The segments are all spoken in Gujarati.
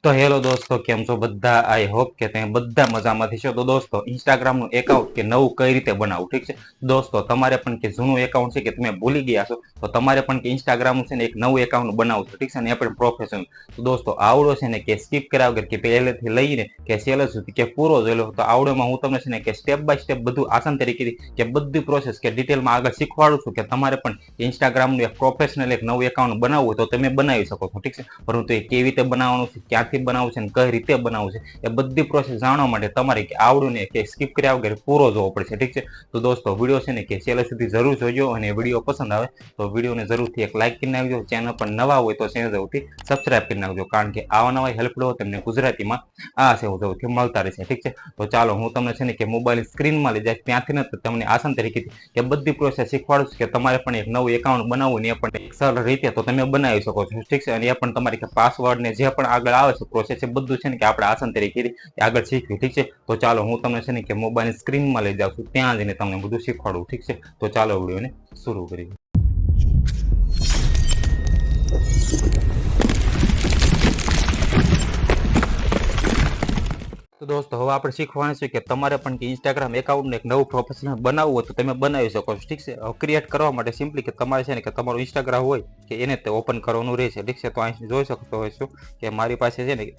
તો હેલો દોસ્તો, કેમ છો બધા? આઈ હોપ કે તમે બધા મજામાંથી છો. તો દોસ્તો, ઇન્સ્ટાગ્રામનું એકાઉન્ટ કે નવું કઈ રીતે બનાવવું, ઠીક છે દોસ્તો. તમારે પણ કે જૂનું એકાઉન્ટ છે કે તમે ભૂલી ગયા છો, તો તમારે પણ કે ઇન્સ્ટાગ્રામ છે ને એક નવું એકાઉન્ટ બનાવવું છે, ઠીક છે ને, એ પણ પ્રોફેશનલ. તો દોસ્તો, આવડો છે ને કે સ્કીપ કર્યા વગર કે પહેલેથી લઈને કે છેલ્લે સુધી કે પૂરો જોયેલો, તો આવડોમાં હું તમને છે ને કે સ્ટેપ બાય સ્ટેપ બધું આસાન તરીકે કે બધી પ્રોસેસ કે ડિટેલમાં આગળ શીખવાડું છું કે તમારે પણ ઇન્સ્ટાગ્રામનું એક પ્રોફેશનલ એક નવું એકાઉન્ટ બનાવવું હોય તો તમે બનાવી શકો છો, ઠીક છે. પરંતુ એ કેવી રીતે બનાવવાનું છે, ક્યાંથી બનાવવું છે અને કઈ રીતે બનાવવું છે, એ બધી પ્રોસેસ જાણવા માટે તમારે કે આવડું ને કે સ્કીપ કર્યા વગર પૂરો જોવો પડશે, ઠીક છે. તો દોસ્તો, વિડીયો છે ને કે છેલ્લે સુધી જરૂર જોજો, અને વિડીયો પસંદ આવે તો વિડીયોને જરૂરથી એક લાઇક કરી નાખજો. ચેનલ પર નવા હોય તો ચેનલ જરૂરથી સબસ્ક્રાઇબ કરી નાખજો, કારણ કે આવા નવા હેલ્પફુલ તમને ગુજરાતીમાં આ સેવા જરૂરથી મળતા રહેશે, ઠીક છે. તો ચાલો, હું તમને છે ને કે મોબાઈલ સ્ક્રીનમાં લઈ જાય, ત્યાંથી ને તમને આસાન તરીકેથી કે બધી પ્રોસેસ શીખવાડું છું કે તમારે પણ એક નવું એકાઉન્ટ બનાવવું ને એ પણ સરળ રીતે તો તમે બનાવી શકો છો, ઠીક છે. અને એ પણ તમારી કે પાસવર્ડ ને જે પણ આગળ આવે છે પ્રોસેસ, એ બધું છે ને કે આપણે આસાન તરીકે આગળ શીખવી, ઠીક છે. તો ચાલો, હું તમને છે ને કે મોબાઈલ સ્ક્રીનમાં લઈ જાઉં છું, ત્યાં જઈને તમને બધું શીખવાડું, ઠીક છે. તો ચાલો, વિડીયોને શરૂ કરીએ. તો દોસ્તો, હવે આપણે શીખવાનું છે કે તમારે પણ કે ઇન્સ્ટાગ્રામ એકાઉન્ટને એક નવું પ્રોફેશનલ બનાવવું હોય તો તમે બનાવી શકો છો, ઠીક છે. ક્રિએટ કરવા માટે સિમ્પલી કે તમારે છે ને કે તમારું ઇન્સ્ટાગ્રામ હોય કે એને તે ઓપન કરવાનું રહેશે, ઠીક છે. તો અહીં જોઈ શકતો હોય છો કે મારી પાસે છે ને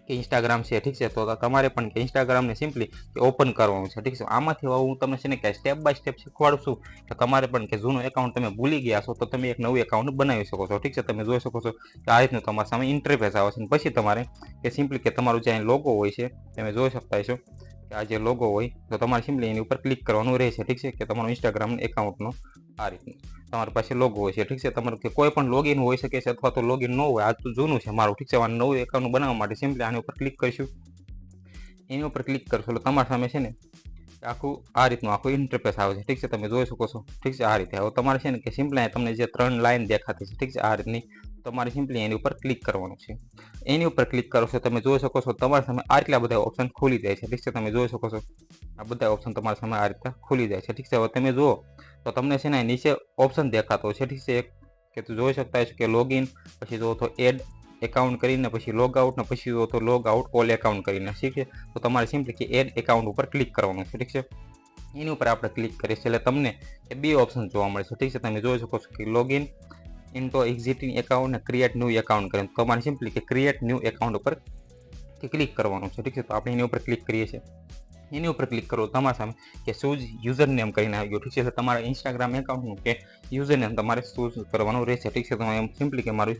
કે ઇન્સ્ટાગ્રામ છે, ઠીક છે. તો તમારે પણ કે ઇન્સ્ટાગ્રામને સિમ્પલી કે ઓપન કરવાનું છે, ઠીક છે. આમાંથી હું તમને છે ને કે સ્ટેપ બાય સ્ટેપ શીખવાડું છું કે તમારે પણ કે જૂનું એકાઉન્ટ તમે ભૂલી ગયા છો તો તમે એક નવું એકાઉન્ટ બનાવી શકો છો, ઠીક છે. તમે જોઈ શકો છો કે આ રીતનું તમારા સામે ઇન્ટરફેસ આવે છે. પછી તમારે કે સિમ્પલી કે તમારું જે લોગો હોય છે તમે જોઈ શકતા છો કે આ જે લોગો હોય તો તમારે સિમ્પલી એની ઉપર ક્લિક કરવાનું રહેશે, ઠીક છે. કે તમારું ઇન્સ્ટાગ્રામ એકાઉન્ટનો આ રીતનું તમારી પાસે લોગો હોય છે, ઠીક છે. તમારું કે કોઈ પણ લોગિન હોઈ શકે છે અથવા તો લોગિન ન હોય. આ તો જૂનું છે મારું, ઠીક છે. આ નવું એકાઉન્ટ બનાવવા માટે સિમ્પલી આની ઉપર ક્લિક કરીશું. એની ઉપર ક્લિક કરશો એટલે તમારા સામે છે ને આખું આ રીતનું આખું ઇન્ટરફેસ આવે છે, ઠીક છે. તમે જોઈ શકો છો, ઠીક છે. આ રીતે હવે તમારે છે ને કે સિમ્પલી તમને જે 3 લાઈન દેખાતી છે, ઠીક છે, આ રીતની તમારે સિમ્પલી એની ઉપર ક્લિક કરવાનું છે. એની ઉપર ક્લિક કરો છો તમે જોઈ શકો છો તમારા સામે આટલા બધા ઓપ્શન ખુલી જાય છે, ઠીક છે. તમે જોઈ શકો છો આ બધા ઓપ્શન તમારા સામે આ રીતે ખુલી જાય છે, ઠીક છે. હવે તમે જુઓ તો તમને છે ને નીચે ઓપ્શન દેખાતો છે, ઠીક છે. કે તું જોઈ શકતા છો કે લોગિન, પછી જો તો એડ એકાઉન્ટ કરીને પછી લોગ આઉટ, ને પછી જો તો લોગ આઉટ ઓલ એકાઉન્ટ કરીને, ઠીક છે. તો તમારે સિમ્પલી કે એડ એકાઉન્ટ ઉપર ક્લિક કરવાનું છે, ઠીક છે. એની ઉપર આપણે ક્લિક કરીએ છીએ એટલે તમને એ બે ઓપ્શન જોવા મળે છે, ઠીક છે. તમે જોઈ શકો છો કે લોગિન ઇન્ટો એક્ઝિસ્ટિંગ એકાઉન્ટ ને ક્રિએટ ન્યૂ એકાઉન્ટ કરીને તમારે સિમ્પલી કે ક્રિએટ ન્યૂ એકાઉન્ટ ઉપર ક્લિક કરવાનું છે, ઠીક છે. તો આપણે એની ઉપર ક્લિક કરીએ છીએ. એની ઉપર ક્લિક કરો તમારા સામે કે શૂઝ યુઝર નેમ કરીને આવી ગયો, ઠીક છે. તમારા ઇન્સ્ટાગ્રામ એકાઉન્ટનું કે યુઝર નેમ તમારે શૂઝ કરવાનું રહેશે, ઠીક છે. તમે સિમ્પલી કે મારું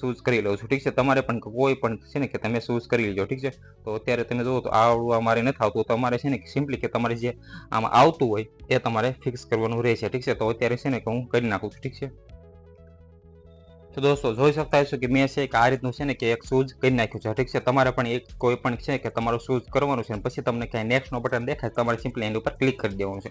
શૂઝ કરી લઉં છું, ઠીક છે. તમારે પણ કોઈ પણ છે ને કે તમે શૂઝ કરી લેજો, ઠીક છે. તો અત્યારે તમે જુઓ તો આવડું અમારે નથી આવતું, તમારે છે ને સિમ્પલી કે તમારે જે આમાં આવતું હોય એ તમારે ફિક્સ કરવાનું રહેશે, ઠીક છે. તો અત્યારે છે ને કે હું કરી નાખું છું, ઠીક છે. તો દોસ્તો, જોઈ શકતા હશો કે મેં છે કે આ રીતનું છે ને કે એક શૂઝ કરી નાખ્યું છે, ઠીક છે. તમારે પણ એક કોઈ પણ છે કે તમારું શૂઝ કરવાનું છે, પછી તમને ક્યાંય નેક્સ્ટનો બટન દેખાય તમારે સિમ્પલી એની ઉપર ક્લિક કરી દેવાનું છે.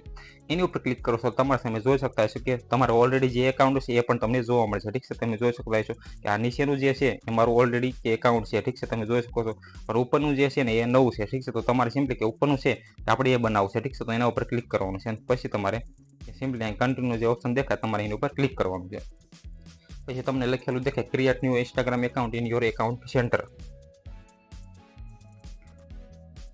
એની ઉપર ક્લિક કરો છો તમારા સામે જોઈ શકતા હશો કે તમારે ઓલરેડી જે એકાઉન્ટ છે એ પણ તમને જોવા મળશે, ઠીક છે. તમે જોઈ શકતા હશો કે આ નીચેનું જે છે એ મારું ઓલરેડી એકાઉન્ટ છે, ઠીક છે. તમે જોઈ શકો છો. પણ ઉપરનું જે છે ને એ નવું છે, ઠીક છે. તો તમારે સિમ્પલી કે ઉપરનું છે કે આપણે એ બનાવવું છે, ઠીક છે. તો એના ઉપર ક્લિક કરવાનું છે. પછી તમારે સિમ્પલી અહીં કન્ટિન્યુ જે ઓપ્શન દેખાય તમારે એની ઉપર ક્લિક કરવાનું છે. પછી તમને લખેલું દેખાય create new Instagram account in your account centre.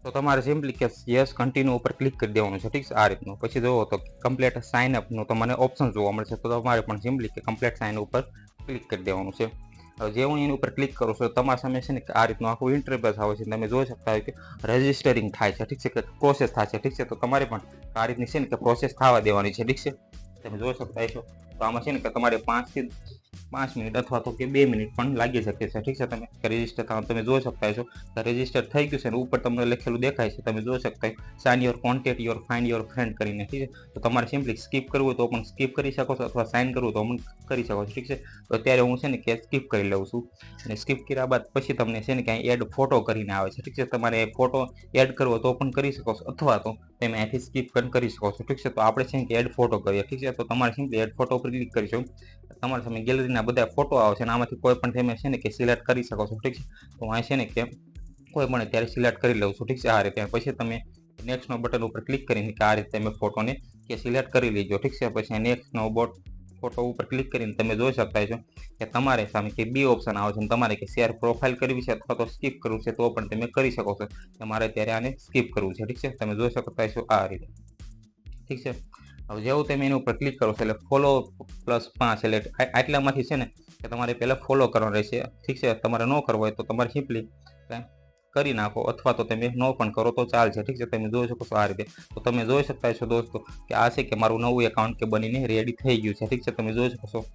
તો તમારે સિમ્પલી કે યસ કન્ટિન્યુ ઉપર ક્લિક કરી દેવાનું છે, ઠીક છે. આ રીતનું પછી જોવો તો કમ્પ્લીટ સાઇન અપનું તમને ઓપ્શન જોવા મળશે. તો તમારે પણ સિમ્પલી કે કમ્પ્લીટ સાઇન ઉપર ક્લિક કરી દેવાનું છે. હવે જે હું એની ઉપર ક્લિક કરું છું તમારા સામે છે ને આ રીતનું આખું ઇન્ટરફેસ આવે છે. તમે જોઈ શકતા હોય કે રજિસ્ટરિંગ થાય છે, ઠીક છે, કે પ્રોસેસ થાય છે, ઠીક છે. તો તમારે પણ આ રીતની છે ને કે પ્રોસેસ થવા દેવાની છે, ઠીક છે. તમે જોઈ શકતા હશો તો આમાં છે ને કે તમારે 5 થી 5 મિનિટ અથવા તો કે 2 મિનિટ પણ લાગી શકે છે, ઠીક છે. તમે રજિસ્ટર થવા તમે જોઈ શકતા હશો રજિસ્ટર થઈ ગયું છે અને ઉપર તમને લખેલું દેખાય છે. તમે જોઈ શકતા sign your contact your find your friend કરીને, ઠીક છે. તો તમારે સિમ્પલી સ્કીપ કરવું હોય તો પણ સ્કીપ કરી શકો છો અથવા સાઇન કરવું તો પણ કરી શકો છો, ઠીક છે. તો અત્યારે હું છે ને કે સ્કીપ કરી લઉં છું, અને સ્કીપ કર્યા બાદ પછી તમને છે ને કે એડ ફોટો કરીને આવે છે, ઠીક છે. તમારે ફોટો એડ કરવો તો પણ કરી શકો છો અથવા તો તમે અહીંથી સ્કીપ પણ કરી શકો છો, ઠીક છે. તો આપણે છે કે એડ ફોટો કરીએ, ઠીક છે. તો તમારે સિમ્પલી એડ ફોટો ઉપર ક્લિક કરીશું. તમારા સામે ગેલેરીના બધા ફોટો આવશે અને આમાંથી કોઈ પણ તમે છે ને કે સિલેક્ટ કરી શકો છો, ઠીક છે. તો અહીં છે ને કે કોઈ પણ અત્યારે સિલેક્ટ કરી લઉં છું, ઠીક છે. આ રીતે પછી તમે નેક્સ્ટનો બટન ઉપર ક્લિક કરીને કે આ રીતે તમે ફોટોને કે સિલેક્ટ કરી લેજો, ઠીક છે. પછી નેક્સ્ટનો ફોટો ઉપર ક્લિક કરીને તમે જોઈ શકતા છો કે તમારે સામે કે બે ઓપ્શન આવે છે અને તમારે કે શેર પ્રોફાઇલ કરવી છે અથવા તો સ્કીપ કરવું છે તો પણ તમે કરી શકો છો. તમારે ત્યારે આને સ્કીપ કરવું છે. ઠીક છે, તમે જોઈ શકતા છો આ રીતે. ઠીક છે, હવે જેવું તમે એની ઉપર ક્લિક કરો છો એટલે ફોલો +5 એટલે આટલામાંથી છે ને કે તમારે પહેલાં ફોલો કરવાનો રહેશે. ઠીક છે, તમારે ન કરવો હોય તો તમારે સિમ્પલી કરી નાખો અથવા તો તમે ન પણ કરો તો ચાલશે. ઠીક છે, તમે જોઈ શકો છો આ રીતે. તો તમે જોઈ શકતા છો દોસ્તો કે આ છે કે મારું નવું એકાઉન્ટ કે બનીને રેડી થઈ ગયું છે. ઠીક છે, તમે જોઈ શકો છો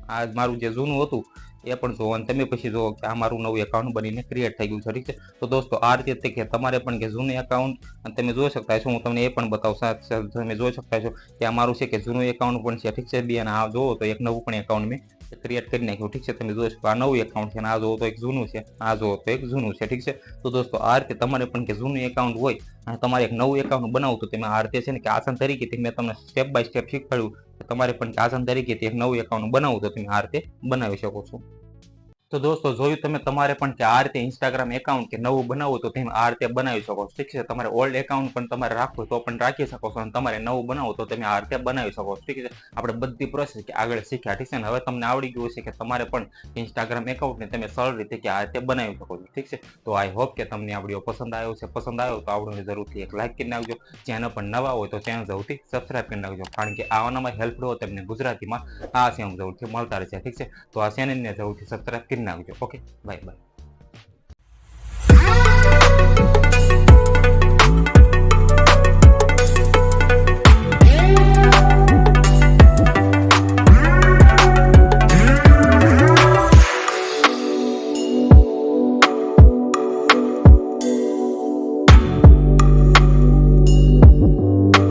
આ મારું જે જૂનું હતું એ પણ જોવો અને તમે પછી જોવો કે આ મારું નવું એકાઉન્ટ બનીને ક્રિએટ થઈ ગયું છે. ઠીક છે, તો દોસ્તો આ રીતે કે તમારે પણ કે જૂનું એકાઉન્ટ અને તમે જોઈ શકતા છો, હું તમને એ પણ બતાવું. તમે જોઈ શકતા છો કે આ મારું છે કે જૂનું એકાઉન્ટ પણ છે. ઠીક છે, બે અને આ જોવો તો એક નવું પણ એકાઉન્ટ મેં ક્રિએટ કરી નાખ્યું. ઠીક છે, તમે જોઈ શકો આ નવું એકાઉન્ટ છે અને આ જોવો તો એક જૂનું છે, આ જોવો તો એક જૂનું છે. ઠીક છે, તો દોસ્તો આ રીતે તમારે પણ કે જૂનું એકાઉન્ટ હોય અને તમારે એક નવું એકાઉન્ટ બનાવવું તો તમે આ રીતે છે ને કે આસાન તરીકેથી મેં તમને સ્ટેપ બાય સ્ટેપ શીખવાડ્યું. તમારે પણ આસાન તરીકેથી એક નવું એકાઉન્ટ બનાવવું તો તમે આ રીતે બનાવી શકો છો. તો દોસ્તો જોયું તમે, તમારે પણ કે આ રીતે ઇન્સ્ટાગ્રામ એકાઉન્ટ કે નવું બનાવવું તો તમે આ રીતે બનાવી શકો છો. ઠીક છે, તમારે ઓલ્ડ એકાઉન્ટ પણ તમારે રાખવું તો પણ રાખી શકો છો અને તમારે નવું બનાવવું તો તમે આ રીતે બનાવી શકો છો. ઠીક છે, આપણે બધી પ્રોસેસ કે આગળ શીખ્યા. ઠીક છે, અને હવે તમને આવડી ગયું છે કે તમારે પણ ઇન્સ્ટાગ્રામ એકાઉન્ટને તમે સરળ રીતે કે આ રીતે બનાવી શકો છો. ઠીક છે, તો આઈ હોપ કે તમને આ વિડીયો પસંદ આવ્યો છે. પસંદ આવ્યો તો આવડને જરૂરથી એક લાઈક કરી નાખજો. ચેનલ પણ નવા હોય તો ચેનલ જરૂરથી સબસ્ક્રાઈબ કરી નાખજો, કારણ કે આવાનામાં હેલ્પ રહો તમને ગુજરાતીમાં આ સેમ જરૂરથી મળતા રહેશે. ઠીક છે, તો આ ચેનલને જરૂરથી સબસ્ક્રાઈબ કરી નાખજો. Okay, bye bye.